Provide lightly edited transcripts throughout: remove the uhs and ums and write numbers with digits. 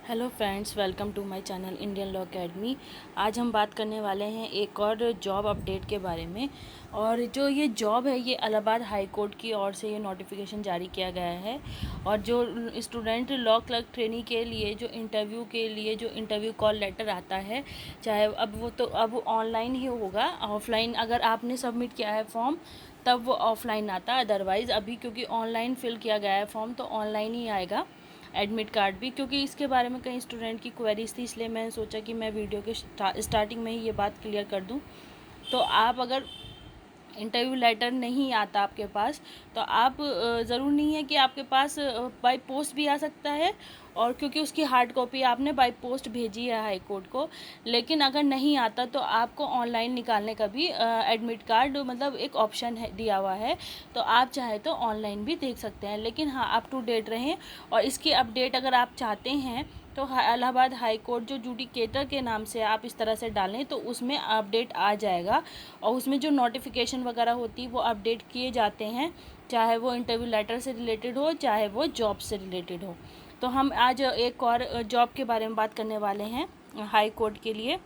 Hello friends, welcome to my channel Indian law academy. आज हम बात करने वाले हैं एक और जॉब अपडेट के बारे में। और जो ये जॉब है ये इलाहाबाद हाई कोर्ट की ओर से ये नोटिफिकेशन जारी किया गया है। और जो स्टूडेंट लॉ क्लर्क ट्रेनी के लिए जो इंटरव्यू कॉल लेटर आता है, चाहे अब ऑनलाइन ही होगा। ऑफलाइन अगर आपने सबमिट किया है फॉर्म तब वो ऑफलाइन आता है, अदरवाइज़ अभी क्योंकि ऑनलाइन फिल किया गया है फॉर्म तो ऑनलाइन ही आएगा एडमिट कार्ड भी। क्योंकि इसके बारे में कई स्टूडेंट की क्वेरीज थी, इसलिए मैंने सोचा कि मैं वीडियो के स्टार्टिंग में ही ये बात क्लियर कर दूं। तो आप अगर इंटरव्यू लेटर नहीं आता आपके पास तो आप ज़रूर नहीं है कि आपके पास बाय पोस्ट भी आ सकता है, और क्योंकि उसकी हार्ड कॉपी आपने बाय पोस्ट भेजी है हाई कोर्ट को। लेकिन अगर नहीं आता तो आपको ऑनलाइन निकालने का भी एडमिट कार्ड मतलब एक ऑप्शन है दिया हुआ है, तो आप चाहे तो ऑनलाइन भी देख सकते हैं। लेकिन हाँ, अप टू डेट रहें। और इसकी अपडेट अगर आप चाहते हैं तो इलाहाबाद हाई कोर्ट जो जुडिकेटर के नाम से आप इस तरह से डालें तो उसमें अपडेट आ जाएगा। और उसमें जो नोटिफिकेशन वगैरह होती है वो अपडेट किए जाते हैं, चाहे वो इंटरव्यू लेटर से रिलेटेड हो चाहे वो जॉब से रिलेटेड हो। तो हम आज एक और जॉब के बारे में बात करने वाले हैं हाई कोर्ट के लिए।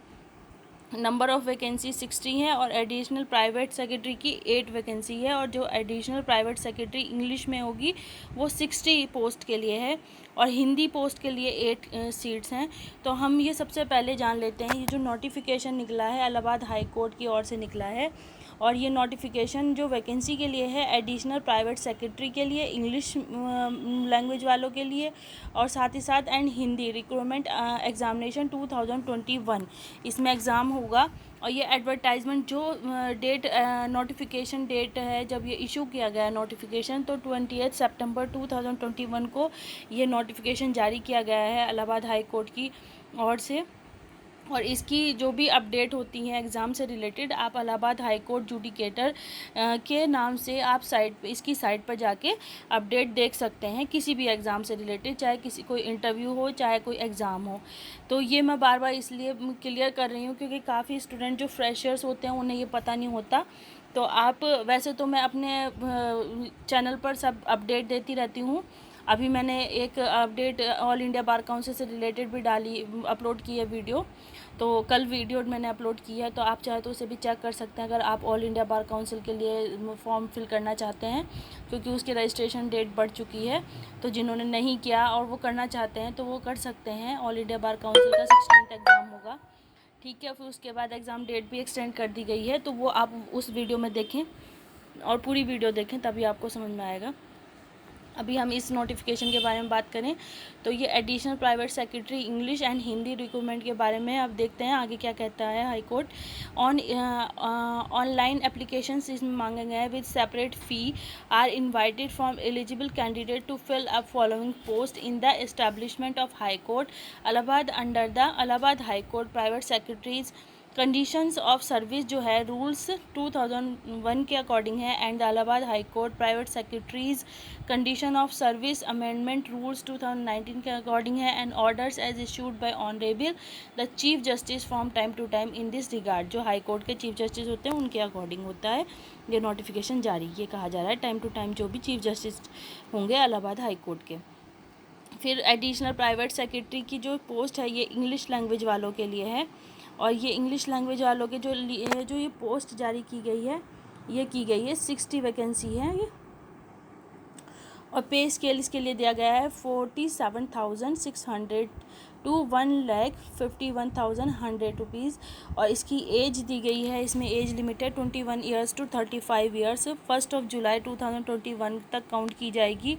नंबर ऑफ़ वैकेंसी 60 है और एडिशनल प्राइवेट सेक्रेटरी की 8 वैकेंसी है। और जो एडिशनल प्राइवेट सेक्रेटरी इंग्लिश में होगी वो 60 पोस्ट के लिए है, और हिंदी पोस्ट के लिए 8 सीट्स हैं। तो हम ये सबसे पहले जान लेते हैं ये जो नोटिफिकेशन निकला है इलाहाबाद हाई कोर्ट की ओर से निकला है। और ये नोटिफिकेशन जो वैकेंसी के लिए है एडिशनल प्राइवेट सेक्रेटरी के लिए, इंग्लिश लैंग्वेज वालों के लिए, और साथ ही साथ एंड हिंदी रिक्रूटमेंट एग्जामिनेशन 2021 इसमें एग्ज़ाम होगा। और ये एडवर्टाइजमेंट जो डेट नोटिफिकेशन डेट है जब ये इशू किया गया नोटिफिकेशन, तो 28 सितंबर 2021 को ये नोटिफिकेशन जारी किया गया है इलाहाबाद हाई कोर्ट की ओर से। और इसकी जो भी अपडेट होती हैं एग्ज़ाम से रिलेटेड, आप इलाहाबाद हाई कोर्ट जुडिकेटर के नाम से आप इसकी साइट पर जाके अपडेट देख सकते हैं किसी भी एग्ज़ाम से रिलेटेड, चाहे किसी कोई इंटरव्यू हो चाहे कोई एग्ज़ाम हो। तो ये मैं बार बार इसलिए क्लियर कर रही हूँ क्योंकि काफ़ी स्टूडेंट जो फ्रेशर्स होते हैं उन्हें ये पता नहीं होता। तो आप वैसे तो मैं अपने चैनल पर सब अपडेट देती रहती हूँ। अभी मैंने एक update all India bar council से रिलेटेड भी अपलोड की है वीडियो। तो कल वीडियो मैंने अपलोड की है, तो आप चाहे तो उसे भी चेक कर सकते हैं अगर आप ऑल इंडिया बार काउंसिल के लिए फॉर्म फिल करना चाहते हैं, क्योंकि उसकी रजिस्ट्रेशन डेट बढ़ चुकी है। तो जिन्होंने नहीं किया और वो करना चाहते हैं तो वो कर सकते हैं। ऑल इंडिया बार काउंसिल का 16th एग्ज़ाम होगा, ठीक है। फिर उसके बाद एग्ज़ाम डेट भी एक्सटेंड कर दी गई है, तो वो आप उस वीडियो में देखें और पूरी वीडियो देखें तभी आपको समझ में आएगा। अभी हम इस नोटिफिकेशन के बारे में बात करें तो ये additional private secretary English and Hindi recruitment के बारे में अब देखते हैं आगे क्या कहता है हाई कोर्ट। ऑनलाइन एप्लीकेशंस इसमें मांगे गए हैं with separate fee are invited from eligible candidate to fill up following post in the establishment of high court Allahabad under the Allahabad high court private secretaries. Conditions of service जो है rules 2001 के according है, and the Allahabad high court private secretaries condition of service amendment rules 2019 के according है, and orders as issued by honourable the chief justice from time to time in this regard. जो high court के chief justice होते हैं उनके according होता है ये नोटिफिकेशन जारी। ये कहा जा रहा है टाइम टू टाइम जो भी चीफ जस्टिस होंगे इलाहाबाद हाई कोर्ट के। फिर एडिशनल प्राइवेट सेक्रेटरी की जो पोस्ट है ये इंग्लिश लैंग्वेज वालों के लिए है। और ये इंग्लिश लैंग्वेज वालों के जो ये पोस्ट जारी की गई है ये की गई है 60 वैकेंसी है ये। और पे स्केल इसके लिए दिया गया है 47,600 टू 1,51,100 रुपीज़। और इसकी एज दी गई है, इसमें एज लिमिट है 21 ईयर्स टू 35 ईयर्स। 1 जुलाई 2021 तक काउंट की जाएगी।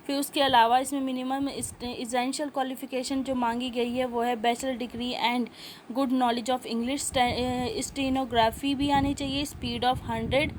फिर उसके अलावा इसमें मिनिमम इसेंशियल क्वालिफ़िकेशन जो मांगी गई है वो है bachelor degree and good knowledge of English, stenography भी आनी चाहिए, स्पीड ऑफ 100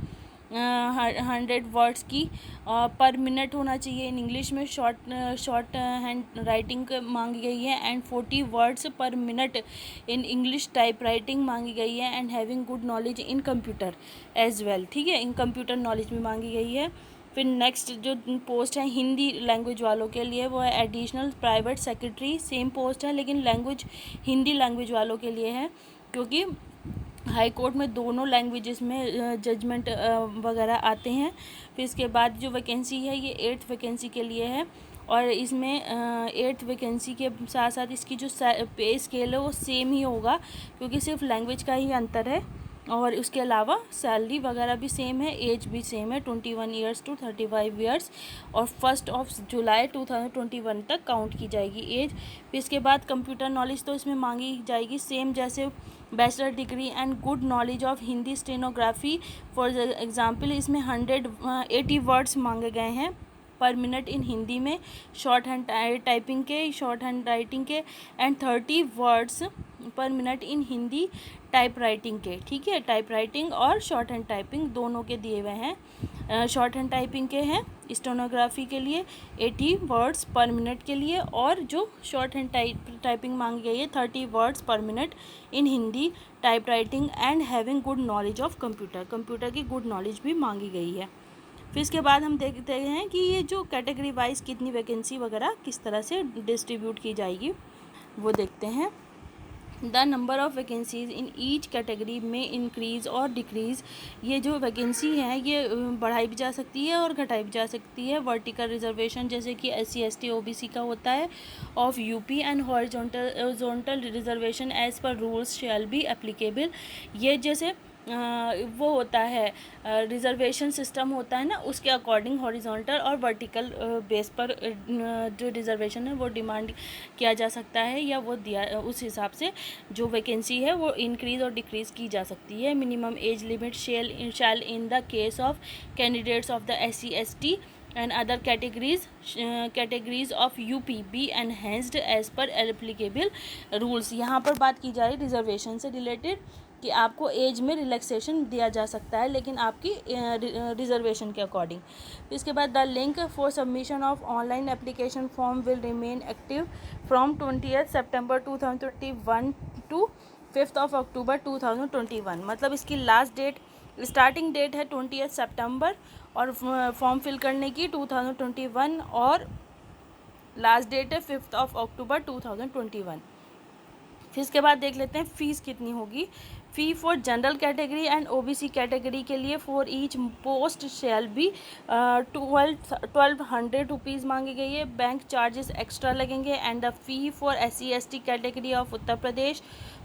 वर्ड्स की पर मिनट होना चाहिए इन इंग्लिश में, शॉर्ट हैंड राइटिंग मांगी गई है, and 40 words per minute in English type writing मांगी गई है, and having good knowledge in computer as well, ठीक है। इन कंप्यूटर नॉलेज भी मांगी गई है। फिर नेक्स्ट जो पोस्ट है हिंदी लैंग्वेज वालों के लिए वो है additional private secretary, same post है लेकिन लैंग्वेज हिंदी लैंग्वेज वालों के लिए है, क्योंकि हाई कोर्ट में दोनों लैंग्वेजेस में जजमेंट वगैरह आते हैं। फिर इसके बाद जो वैकेंसी है ये 8th वैकेंसी के लिए है। और इसमें 8th वैकेंसी के साथ साथ इसकी जो पे स्केल है वो सेम ही होगा, क्योंकि सिर्फ लैंग्वेज का ही अंतर है। और उसके अलावा सैलरी वगैरह भी सेम है, एज भी सेम है 21 ईयर्स टू 35 ईयर्स, और 1 जुलाई 2021 तक काउंट की जाएगी एज। फिर इसके बाद कंप्यूटर नॉलेज तो इसमें मांगी जाएगी सेम जैसे bachelor degree and good knowledge of Hindi stenography. For example इसमें 180 वर्ड्स मांगे गए हैं पर मिनट इन हिंदी में, शॉर्ट हैंड राइटिंग के and 30 words per minute in Hindi type writing के। ठीक है, टाइप राइटिंग और शॉर्ट हैंड टाइपिंग दोनों के दिए हुए हैं। शॉर्ट हैंड टाइपिंग के हैं स्टेनोग्राफी के लिए 80 वर्ड्स पर मिनट के लिए, और जो शॉर्ट हैंड टाइपिंग मांगी गई है 30 words per minute in Hindi type writing and having good knowledge of computer की गुड नॉलेज भी मांगी गई है। फिर इसके बाद हम देखते हैं कि ये जो कैटेगरी वाइज कितनी वैकेंसी वगैरह किस तरह से डिस्ट्रीब्यूट की जाएगी वो देखते हैं। The number of vacancies in each category में इंक्रीज़ और डिक्रीज़। ये जो वैकेंसी है ये बढ़ाई भी जा सकती है और घटाई भी जा सकती है। वर्टिकल रिजर्वेशन जैसे कि SC ST OBC का होता है of UP, and horizontal reservation as per rules shall be applicable. ये जैसे वो होता है रिजर्वेशन सिस्टम होता है ना, उसके अकॉर्डिंग हॉरिजॉन्टल और वर्टिकल बेस पर जो रिजर्वेशन है वो डिमांड किया जा सकता है, या वो दिया उस हिसाब से जो वैकेंसी है वो इंक्रीज़ और डिक्रीज़ की जा सकती है। Minimum age limit shell in the case of candidates of the SC ST and other categories of UP be enhanced as per applicable rules। यहाँ पर बात की जा रही रिजर्वेशन से रिलेटेड कि आपको एज में रिलैक्सेशन दिया जा सकता है, लेकिन आपकी रिजर्वेशन के अकॉर्डिंग। इसके बाद the link for submission of online application form will remain active from 20 September 2021 to 5 October 2021। मतलब इसकी लास्ट डेट, स्टार्टिंग डेट है 20 सितंबर और फॉर्म फिल करने की 2021, और लास्ट डेट है 5 अक्टूबर 2021। फिर इसके बाद देख लेते हैं फ़ीस कितनी होगी। फ़ी for general category and OBC category के लिए for each post shall be 1200 rupees मांगी गई है। बैंक चार्जेस एक्स्ट्रा लगेंगे। And the fee for SC ST category of Uttar Pradesh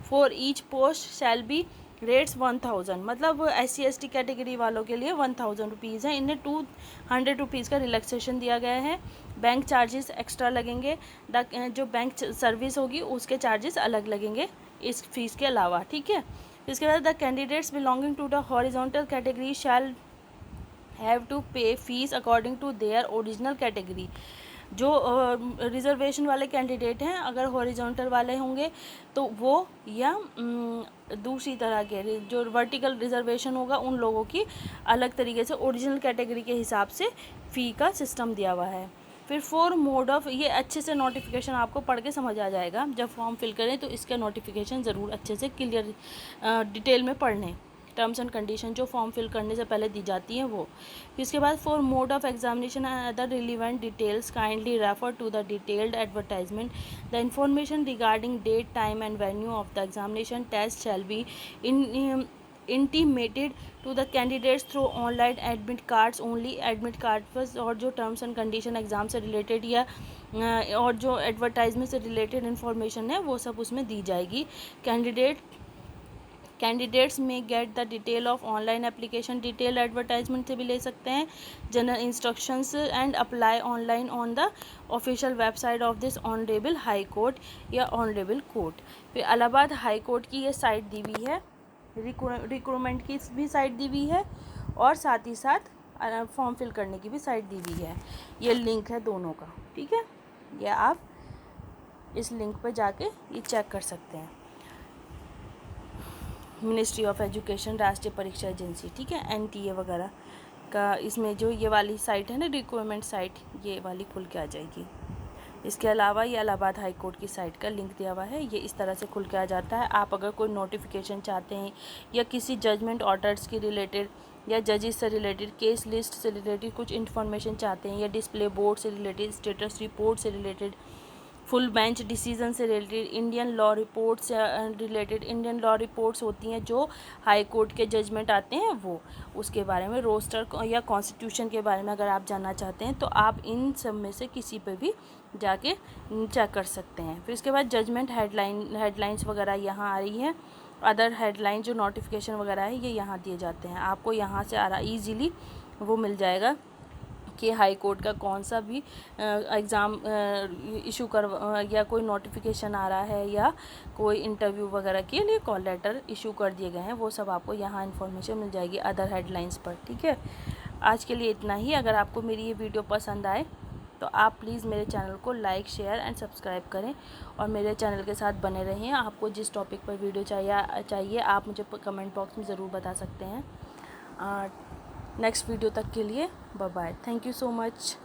for each post shall be rates 1000। मतलब SC ST कैटेगरी वालों के लिए 1000 रुपीज़ है, इन्हें 200 रुपीज़ का रिलैक्सेशन दिया गया है। बैंक चार्जेस एक्स्ट्रा लगेंगे, जो बैंक सर्विस होगी उसके चार्जेस अलग लगेंगे इस फीस के अलावा। ठीक है, इसके बाद the candidates belonging to the horizontal category shall have to pay fees according to their original category. जो रिजर्वेशन वाले कैंडिडेट हैं अगर हॉरिजॉन्टल वाले होंगे तो वो, या दूसरी तरह के जो वर्टिकल रिजर्वेशन होगा उन लोगों की अलग तरीके से ओरिजिनल कैटेगरी के हिसाब से फ़ी का सिस्टम दिया हुआ है। फिर 4 मोड ऑफ, ये अच्छे से नोटिफिकेशन आपको पढ़ के समझ आ जाएगा जब फॉर्म फिल करें, तो इसका नोटिफिकेशन ज़रूर अच्छे से क्लियर डिटेल में पढ़ लें। टर्म्स एंड कंडीशन जो फॉर्म फिल करने से पहले दी जाती हैं वो। फिर इसके बाद 4 mode of examination and other relevant details kindly refer to the detailed advertisement. The information regarding date, time and venue of the examination test shall be intimated to the candidates through online admit cards only. Admit card पर और जो terms and condition exam से related या और जो advertisement से related information है वो सब उसमें दी जाएगी। कैंडिडेट्स में get the detail of online application, detail advertisement से भी ले सकते हैं। General instructions and apply online on the official website of this honourable high court या ऑनरेबल कोर्ट। फिर इलाहाबाद हाई कोर्ट की ये साइट दी हुई है, रिक्रूटमेंट की भी साइट दी हुई है, और साथ ही साथ फॉर्म फिल करने की भी साइट दी हुई है। ये लिंक है दोनों का। ठीक है, ये आप इस लिंक पर जाके ये चेक कर सकते हैं। मिनिस्ट्री ऑफ एजुकेशन, राष्ट्रीय परीक्षा एजेंसी, ठीक है, NTA वगैरह का इसमें जो ये वाली साइट है ना रिक्रूटमेंट साइट, ये वाली खुल के आ जाएगी। इसके अलावा ये इलाहाबाद हाई कोर्ट की साइट का लिंक दिया हुआ है, ये इस तरह से खुल के आ जाता है। आप अगर कोई नोटिफिकेशन चाहते हैं या किसी जजमेंट ऑर्डर्स के रिलेटेड या जजेस से रिलेटेड, केस लिस्ट से रिलेटेड कुछ इन्फॉर्मेशन चाहते हैं, या डिस्प्ले बोर्ड से रिलेटेड, स्टेटस रिपोर्ट से रिलेटेड, फुल बेंच डिसीजन से रिलेटेड, इंडियन लॉ रिपोर्ट्स से रिलेटेड, इंडियन लॉ रिपोर्ट्स होती हैं जो हाई कोर्ट के जजमेंट आते हैं वो, उसके बारे में, रोस्टर या कॉन्स्टिट्यूशन के बारे में अगर आप जानना चाहते हैं तो आप इन सब में से किसी पे भी जाके चेक कर सकते हैं। फिर इसके बाद जजमेंट हेडलाइंस वगैरह यहाँ आ रही है। अदर हेडलाइन जो नोटिफिकेशन वगैरह है ये यहाँ दिए जाते हैं, आपको यहाँ से ईजीली वो मिल जाएगा कि हाई कोर्ट का कौन सा भी एग्ज़ाम इशू या कोई नोटिफिकेशन आ रहा है या कोई इंटरव्यू वगैरह के लिए कॉल लेटर इशू कर दिए गए हैं, वो सब आपको यहाँ इन्फॉर्मेशन मिल जाएगी अदर हेडलाइंस पर। ठीक है, आज के लिए इतना ही। अगर आपको मेरी ये वीडियो पसंद आए तो आप प्लीज़ मेरे चैनल को लाइक, शेयर एंड सब्सक्राइब करें और मेरे चैनल के साथ बने रहें। आपको जिस टॉपिक पर वीडियो चाहिए आप मुझे कमेंट बॉक्स में ज़रूर बता सकते हैं। नेक्स्ट वीडियो तक के लिए bye bye, thank you so much.